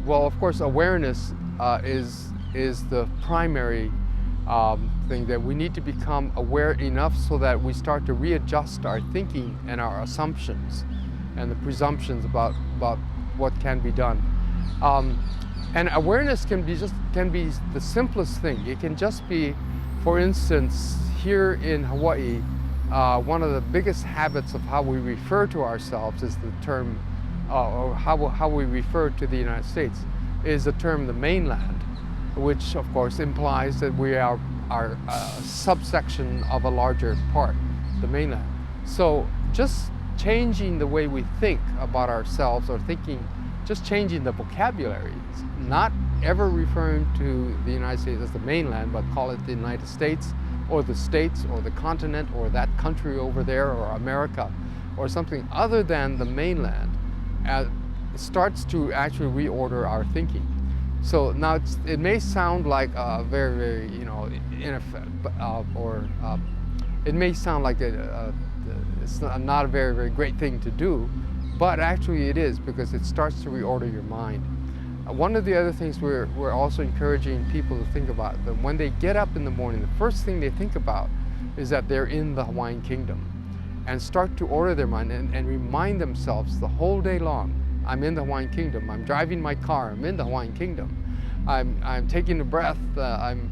Well, of course, awareness is the primary thing, that we need to become aware enough so that we start to readjust our thinking and our assumptions and the presumptions about what can be done. And awareness can be the simplest thing. It can just be, for instance, here in Hawaii, one of the biggest habits of how we refer to ourselves is the term, or how we refer to the United States, is the term the mainland, which of course implies that we are a subsection of a larger part, the mainland. So just changing the way we think about ourselves, or just changing the vocabulary, not ever referring to the United States as the mainland, but call it the United States, or the states, or the continent, or that country over there, or America, or something other than the mainland, starts to actually reorder our thinking. So now it may sound like a very, very, it may sound like it's not a very, very great thing to do, but actually it is, because it starts to reorder your mind. One of the other things we're also encouraging people to think about, that when they get up in the morning, the first thing they think about is that they're in the Hawaiian Kingdom, and start to order their mind and remind themselves the whole day long, I'm in the Hawaiian Kingdom. I'm driving my car. I'm in the Hawaiian Kingdom. I'm taking a breath. I'm,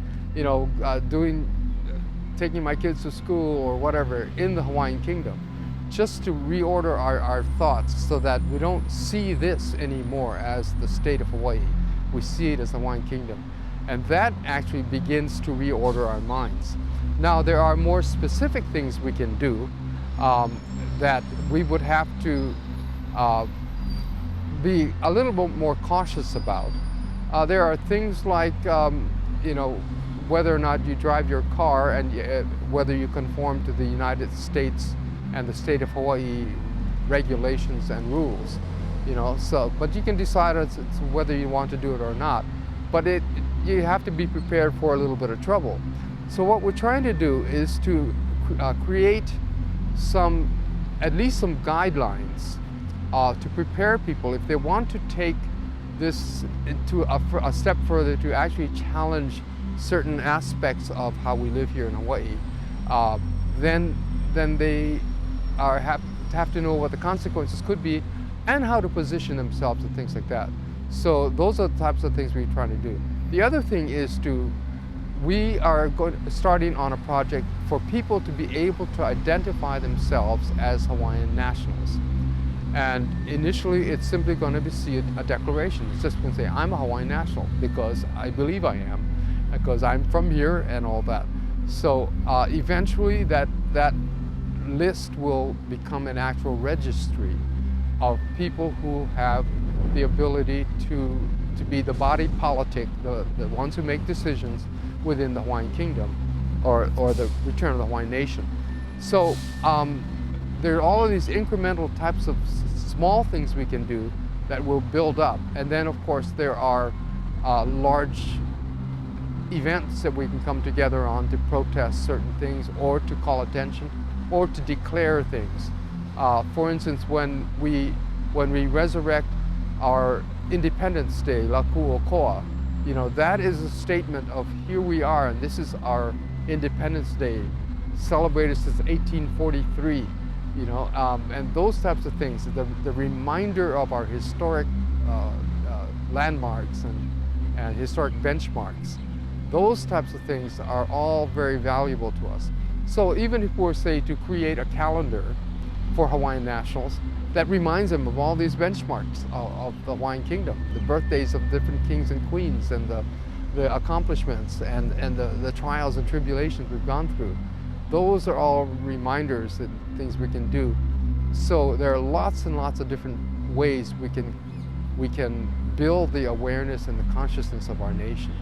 taking my kids to school or whatever in the Hawaiian Kingdom, just to reorder our thoughts so that we don't see this anymore as the state of Hawaii. We see it as the Hawaiian Kingdom, and that actually begins to reorder our minds. Now, there are more specific things we can do that we would have to be a little bit more cautious about. There are things like, whether or not you drive your car, and whether you conform to the United States and the state of Hawaii regulations and rules, but you can decide whether you want to do it or not. But you have to be prepared for a little bit of trouble. So what we're trying to do is to create at least some guidelines to prepare people, if they want to take this to a step further, to actually challenge certain aspects of how we live here in Hawaii, then they have to know what the consequences could be and how to position themselves and things like that. So those are the types of things we're trying to do. The other thing is we are starting on a project for people to be able to identify themselves as Hawaiian nationals. And initially, it's simply going to be a declaration. It's just going to say, I'm a Hawaiian national because I believe I am, because I'm from here and all that. So eventually, that list will become an actual registry of people who have the ability to be the body politic, the ones who make decisions within the Hawaiian Kingdom, or the return of the Hawaiian nation. So there are all of these incremental types of small things we can do that will build up. And then, of course, there are large events that we can come together on to protest certain things, or to call attention, or to declare things. For instance, when we resurrect our Independence Day, Laku'okoa, that is a statement of here we are, and this is our Independence Day, celebrated since 1843, and those types of things, the reminder of our historic landmarks and historic benchmarks. Those types of things are all very valuable to us. So even if we're, say, to create a calendar for Hawaiian nationals that reminds them of all these benchmarks of the Hawaiian Kingdom, the birthdays of different kings and queens, and the accomplishments and the trials and tribulations we've gone through, those are all reminders and things we can do. So there are lots and lots of different ways we can build the awareness and the consciousness of our nation.